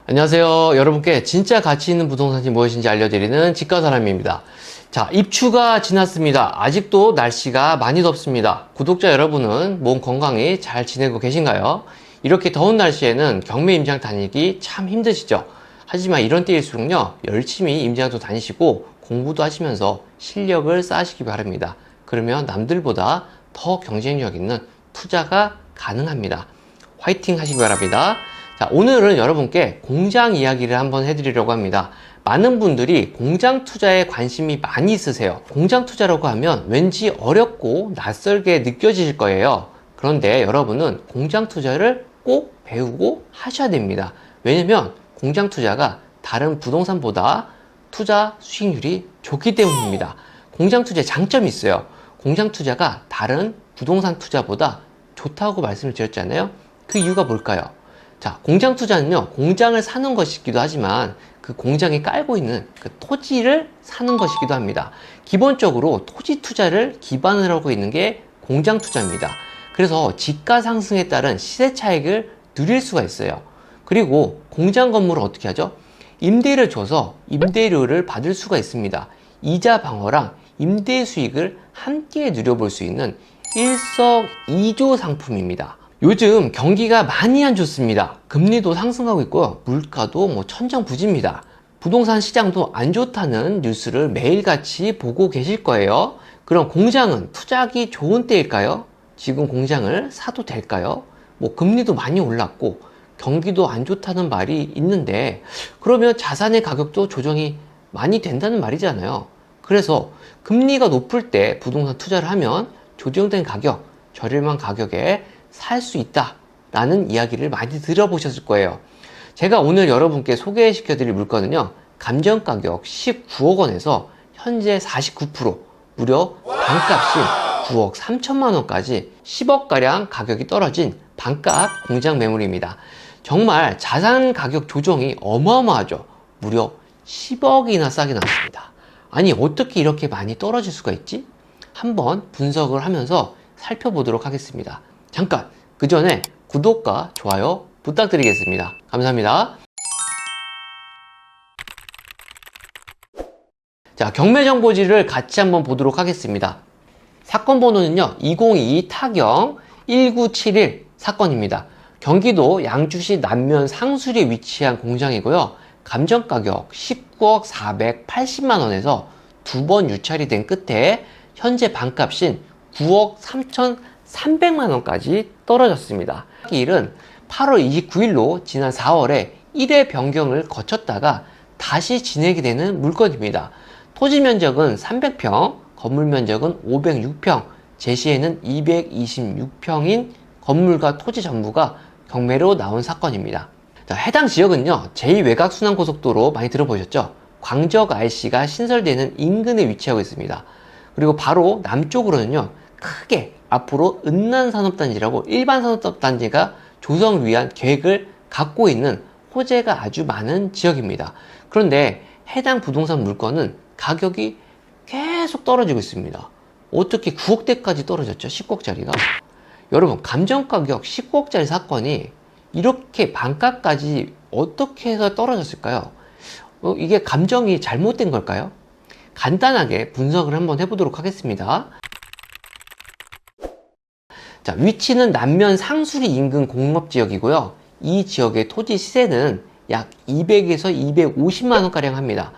안녕하세요. 여러분께 진짜 가치 있는 부동산이 무엇인지 알려드리는 집가사람입니다. 자, 입추가 지났습니다. 아직도 날씨가 많이 덥습니다. 구독자 여러분은 몸 건강히 잘 지내고 계신가요? 이렇게 더운 날씨에는 경매 임장 다니기 참 힘드시죠? 하지만 이런 때일수록요, 열심히 임장도 다니시고 공부도 하시면서 실력을 쌓으시기 바랍니다. 그러면 남들보다 더 경쟁력 있는 투자가 가능합니다. 화이팅 하시기 바랍니다. 자, 오늘은 여러분께 공장 이야기를 한번 해드리려고 합니다. 많은 분들이 공장 투자에 관심이 많이 있으세요. 공장 투자라고 하면 왠지 어렵고 낯설게 느껴지실 거예요. 그런데 여러분은 공장 투자를 꼭 배우고 하셔야 됩니다. 왜냐면 공장 투자가 다른 부동산보다 투자 수익률이 좋기 때문입니다. 공장 투자의 장점이 있어요. 공장 투자가 다른 부동산 투자보다 좋다고 말씀을 드렸잖아요. 그 이유가 뭘까요? 자, 공장 투자는요, 공장을 사는 것이기도 하지만 그 공장에 깔고 있는 그 토지를 사는 것이기도 합니다. 기본적으로 토지 투자를 기반으로 하고 있는 게 공장 투자입니다. 그래서 지가 상승에 따른 시세 차익을 누릴 수가 있어요. 그리고 공장 건물을 어떻게 하죠? 임대를 줘서 임대료를 받을 수가 있습니다. 이자 방어랑 임대 수익을 함께 누려볼 수 있는 일석이조 상품입니다. 요즘 경기가 많이 안 좋습니다. 금리도 상승하고 있고요. 물가도 천정부지입니다. 부동산 시장도 안 좋다는 뉴스를 매일같이 보고 계실 거예요. 그럼 공장은 투자하기 좋은 때일까요? 지금 공장을 사도 될까요? 금리도 많이 올랐고 경기도 안 좋다는 말이 있는데 그러면 자산의 가격도 조정이 많이 된다는 말이잖아요. 그래서 금리가 높을 때 부동산 투자를 하면 조정된 가격, 저렴한 가격에 살 수 있다 라는 이야기를 많이 들어보셨을 거예요. 제가 오늘 여러분께 소개시켜 드릴 물건은요, 감정가격 19억 원에서 현재 49% 무려 반값인 9억 3천만 원까지 10억 가량 가격이 떨어진 반값 공장 매물입니다. 정말 자산 가격 조정이 어마어마하죠. 무려 10억이나 싸게 나왔습니다. 아니, 어떻게 이렇게 많이 떨어질 수가 있지? 한번 분석을 하면서 살펴보도록 하겠습니다. 잠깐 그 전에 구독과 좋아요 부탁드리겠습니다. 감사합니다. 자, 경매 정보지를 같이 한번 보도록 하겠습니다. 사건 번호는요 2022 타경 1971 사건입니다. 경기도 양주시 남면 상수리에 위치한 공장이고요. 감정가격 19억 480만 원에서 두 번 유찰이 된 끝에 현재 반값인 9억 3,300만 원까지 떨어졌습니다. 이 일은 8월 29일로 지난 4월에 1회 변경을 거쳤다가 다시 진행이 되는 물건입니다. 토지 면적은 300평, 건물 면적은 506평, 제시에는 226평인 건물과 토지 전부가 경매로 나온 사건입니다. 자, 해당 지역은요, 제2외곽순환고속도로 많이 들어보셨죠? 광적 IC가 신설되는 인근에 위치하고 있습니다. 그리고 바로 남쪽으로는요, 크게 앞으로 은난산업단지라고 일반 산업단지가 조성을 위한 계획을 갖고 있는 호재가 아주 많은 지역입니다. 그런데 해당 부동산 물건은 가격이 계속 떨어지고 있습니다. 어떻게 9억대까지 떨어졌죠? 19억짜리가. 여러분, 감정가격 19억짜리 사건이 이렇게 반가까지 어떻게 해서 떨어졌을까요? 이게 감정이 잘못된 걸까요? 간단하게 분석을 한번 해보도록 하겠습니다. 자, 위치는 남면 상수리 인근 공업지역이고요. 이 지역의 토지 시세는 약 200에서 250만 원가량 합니다.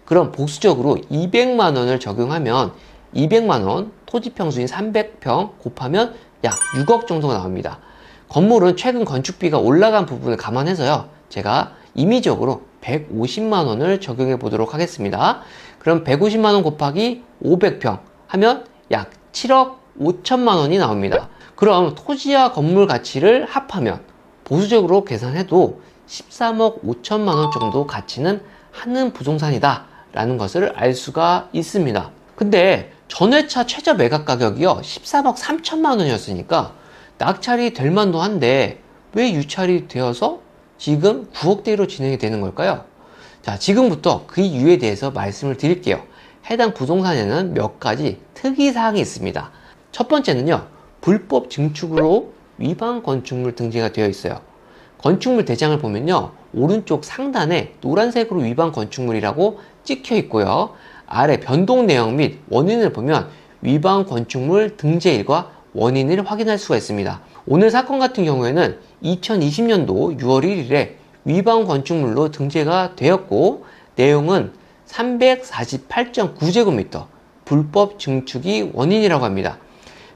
그럼 복수적으로 200만 원을 적용하면 200만 원, 토지 평수인 300평 곱하면 약 6억 정도가 나옵니다. 건물은 최근 건축비가 올라간 부분을 감안해서요, 제가 임의적으로 150만 원을 적용해 보도록 하겠습니다. 그럼 150만 원 곱하기 500평 하면 약 7억 5천만 원이 나옵니다. 그럼 토지와 건물 가치를 합하면 보수적으로 계산해도 13억 5천만 원 정도 가치는 하는 부동산이다 라는 것을 알 수가 있습니다. 근데 전회차 최저 매각 가격이요 13억 3천만 원이었으니까 낙찰이 될 만도 한데 왜 유찰이 되어서 지금 9억대로 진행이 되는 걸까요? 자, 지금부터 그 이유에 대해서 말씀을 드릴게요. 해당 부동산에는 몇 가지 특이사항이 있습니다. 첫 번째는요, 불법 증축으로 위반 건축물 등재가 되어 있어요. 건축물 대장을 보면요, 오른쪽 상단에 노란색으로 위반 건축물이라고 찍혀 있고요. 아래 변동 내역 및 원인을 보면 위반 건축물 등재일과 원인을 확인할 수가 있습니다. 오늘 사건 같은 경우에는 2020년도 6월 1일에 위반 건축물로 등재가 되었고, 내용은 348.9제곱미터 불법 증축이 원인이라고 합니다.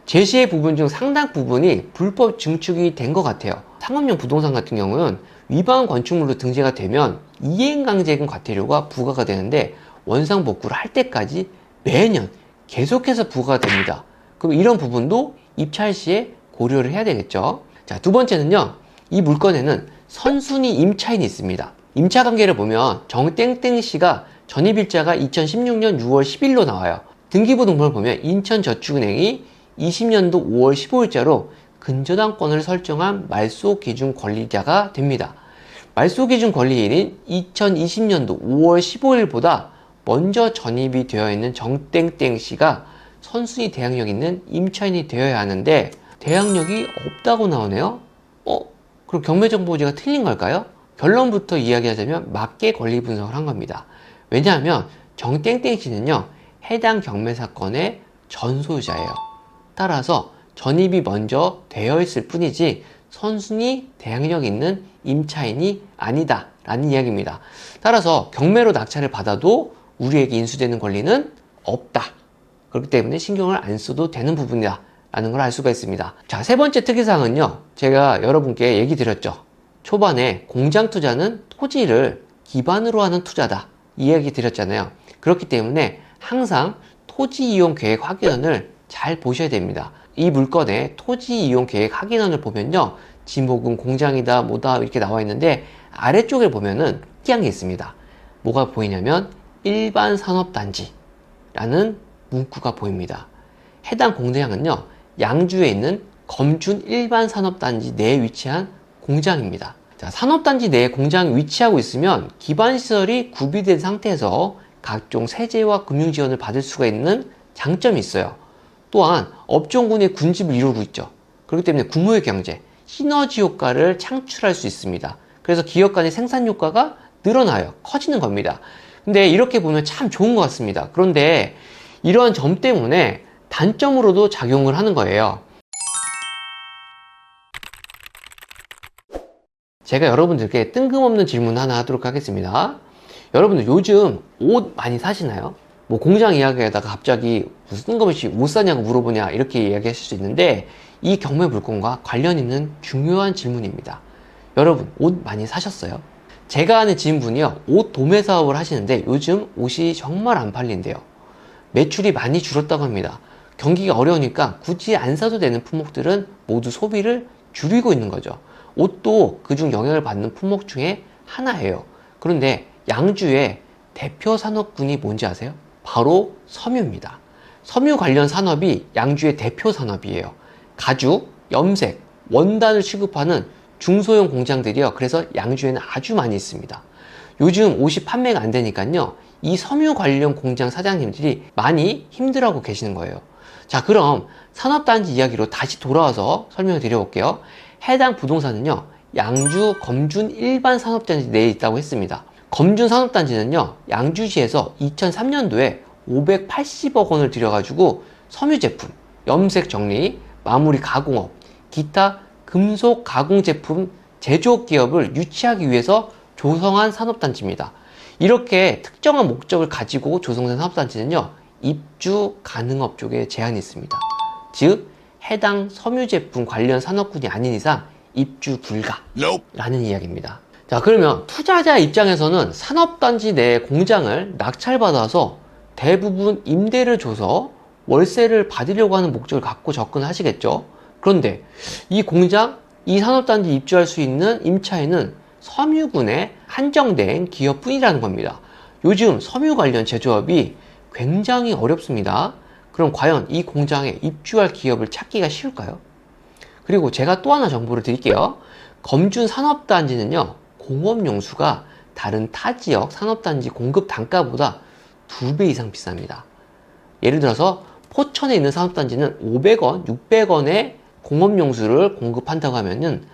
제시의 부분 중 상당 부분이 불법 증축이 된 것 같아요. 상업용 부동산 같은 경우는 위반 건축물로 등재가 되면 이행강제금 과태료가 부과가 되는데, 원상복구를 할 때까지 매년 계속해서 부과가 됩니다. 그럼 이런 부분도 입찰 시에 고려를 해야 되겠죠. 자, 두 번째는요, 이 물건에는 선순위 임차인이 있습니다. 임차 관계를 보면 정땡땡 씨가 전입일자가 2016년 6월 10일로 나와요. 등기부 등본을 보면 인천저축은행이 20년도 5월 15일자로 근저당권을 설정한 말소 기준 권리자가 됩니다. 말소 기준 권리일인 2020년도 5월 15일보다 먼저 전입이 되어 있는 정땡땡 씨가 선순위 대항력 있는 임차인이 되어야 하는데, 대항력이 없다고 나오네요. 그럼 경매정보지가 틀린 걸까요? 결론부터 이야기하자면 맞게 권리 분석을 한 겁니다. 왜냐하면 정땡땡 씨는요, 해당 경매 사건의 전소유자예요. 따라서 전입이 먼저 되어 있을 뿐이지 선순위 대항력 있는 임차인이 아니다 라는 이야기입니다. 따라서 경매로 낙찰을 받아도 우리에게 인수되는 권리는 없다. 그렇기 때문에 신경을 안 써도 되는 부분이다 라는 걸 알 수가 있습니다. 자, 세 번째 특이사항은요, 제가 여러분께 얘기 드렸죠. 초반에 공장 투자는 토지를 기반으로 하는 투자다 이야기 드렸잖아요. 그렇기 때문에 항상 토지 이용 계획 확인원을 잘 보셔야 됩니다. 이 물건의 토지 이용 계획 확인원을 보면요, 지목은 공장이다 뭐다 이렇게 나와 있는데, 아래쪽에 보면은 특이한 게 있습니다. 뭐가 보이냐면 일반 산업단지라는 문구가 보입니다. 해당 공장은요, 양주에 있는 검준 일반 산업단지 내에 위치한 공장입니다. 자, 산업단지 내에 공장이 위치하고 있으면 기반시설이 구비된 상태에서 각종 세제와 금융지원을 받을 수가 있는 장점이 있어요. 또한 업종군의 군집을 이루고 있죠. 그렇기 때문에 구모의 경제, 시너지 효과를 창출할 수 있습니다. 그래서 기업 간의 생산 효과가 늘어나요. 커지는 겁니다. 근데 이렇게 보면 참 좋은 것 같습니다. 그런데 이러한 점 때문에 단점으로도 작용을 하는 거예요. 제가 여러분들께 뜬금없는 질문 하나 하도록 하겠습니다. 여러분들 요즘 옷 많이 사시나요? 뭐 공장 이야기에다가 갑자기 무슨 뜬금없이 옷 사냐고 물어보냐 이렇게 이야기하실 수 있는데, 이 경매 물건과 관련 있는 중요한 질문입니다. 여러분 옷 많이 사셨어요? 제가 아는 지인분이요, 옷 도매 사업을 하시는데 요즘 옷이 정말 안 팔린대요. 매출이 많이 줄었다고 합니다. 경기가 어려우니까 굳이 안 사도 되는 품목들은 모두 소비를 줄이고 있는 거죠. 옷도 그중 영향을 받는 품목 중에 하나예요. 그런데 양주의 대표 산업군이 뭔지 아세요? 바로 섬유입니다. 섬유 관련 산업이 양주의 대표 산업이에요. 가죽, 염색, 원단을 취급하는 중소형 공장들이요. 그래서 양주에는 아주 많이 있습니다. 요즘 옷이 판매가 안 되니까요, 이 섬유 관련 공장 사장님들이 많이 힘들어하고 계시는 거예요. 자, 그럼 산업단지 이야기로 다시 돌아와서 설명을 드려볼게요. 해당 부동산은요, 양주 검준 일반 산업단지 내에 있다고 했습니다. 검준 산업단지는요, 양주시에서 2003년도에 580억 원을 들여가지고 섬유 제품, 염색 정리, 마무리 가공업, 기타 금속 가공 제품 제조업 기업을 유치하기 위해서 조성한 산업단지입니다. 이렇게 특정한 목적을 가지고 조성된 산업단지는요, 입주 가능업 쪽에 제한이 있습니다. 즉, 해당 섬유 제품 관련 산업군이 아닌 이상 입주 불가라는 이야기입니다. 자, 그러면 투자자 입장에서는 산업단지 내 공장을 낙찰받아서 대부분 임대를 줘서 월세를 받으려고 하는 목적을 갖고 접근을 하시겠죠. 그런데 이 공장, 이 산업단지 입주할 수 있는 임차인은 섬유군에 한정된 기업뿐이라는 겁니다. 요즘 섬유 관련 제조업이 굉장히 어렵습니다. 그럼 과연 이 공장에 입주할 기업을 찾기가 쉬울까요? 그리고 제가 또 하나 정보를 드릴게요. 검준 산업단지는요, 공업용수가 다른 타 지역 산업단지 공급 단가보다 2배 이상 비쌉니다. 예를 들어서 포천에 있는 산업단지는 500원, 600원에 공업용수를 공급한다고 하면은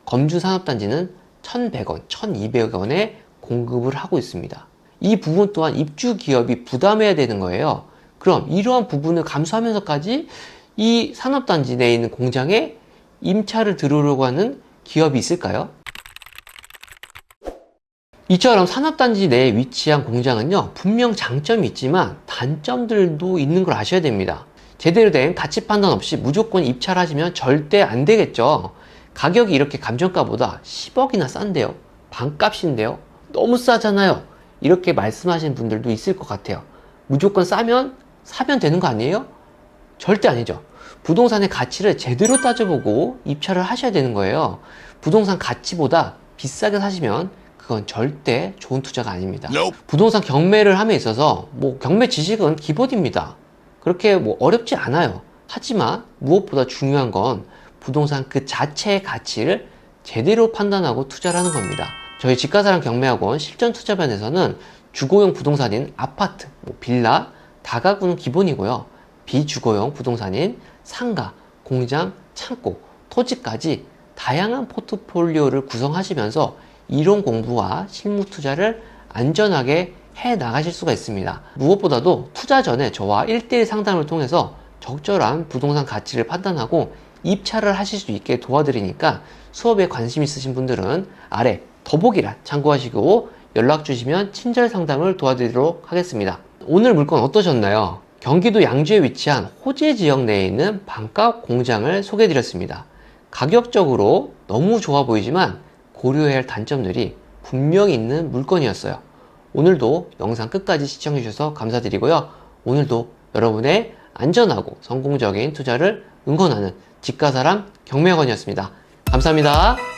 검준 산업단지는 1,100원, 1,200원에 공급을 하고 있습니다. 이 부분 또한 입주 기업이 부담해야 되는 거예요. 그럼 이러한 부분을 감수하면서까지 이 산업단지 내에 있는 공장에 임차를 들어오려고 하는 기업이 있을까요? 이처럼 산업단지 내에 위치한 공장은요, 분명 장점이 있지만 단점들도 있는 걸 아셔야 됩니다. 제대로 된 가치 판단 없이 무조건 입찰 하시면 절대 안 되겠죠. 가격이 이렇게 감정가보다 10억이나 싼데요, 반값인데요, 너무 싸잖아요, 이렇게 말씀하시는 분들도 있을 것 같아요. 무조건 싸면 사면 되는 거 아니에요? 절대 아니죠. 부동산의 가치를 제대로 따져보고 입찰을 하셔야 되는 거예요. 부동산 가치보다 비싸게 사시면 그건 절대 좋은 투자가 아닙니다. 부동산 경매를 함에 있어서 경매 지식은 기본입니다. 그렇게 어렵지 않아요. 하지만 무엇보다 중요한 건 부동산 그 자체의 가치를 제대로 판단하고 투자를 하는 겁니다. 저희 집가사랑 경매학원 실전투자반에서는 주거용 부동산인 아파트, 빌라, 다가구는 기본이고요. 비주거용 부동산인 상가, 공장, 창고, 토지까지 다양한 포트폴리오를 구성하시면서 이론 공부와 실무 투자를 안전하게 해 나가실 수가 있습니다. 무엇보다도 투자 전에 저와 1대1 상담을 통해서 적절한 부동산 가치를 판단하고 입찰을 하실 수 있게 도와드리니까 수업에 관심 있으신 분들은 아래 더보기란 참고하시고 연락 주시면 친절 상담을 도와드리도록 하겠습니다. 오늘 물건 어떠셨나요? 경기도 양주에 위치한 호재 지역 내에 있는 반값 공장을 소개해 드렸습니다. 가격적으로 너무 좋아 보이지만 고려해야 할 단점들이 분명히 있는 물건이었어요. 오늘도 영상 끝까지 시청해 주셔서 감사드리고요. 오늘도 여러분의 안전하고 성공적인 투자를 응원하는 집가사람 경매학원이었습니다. 감사합니다.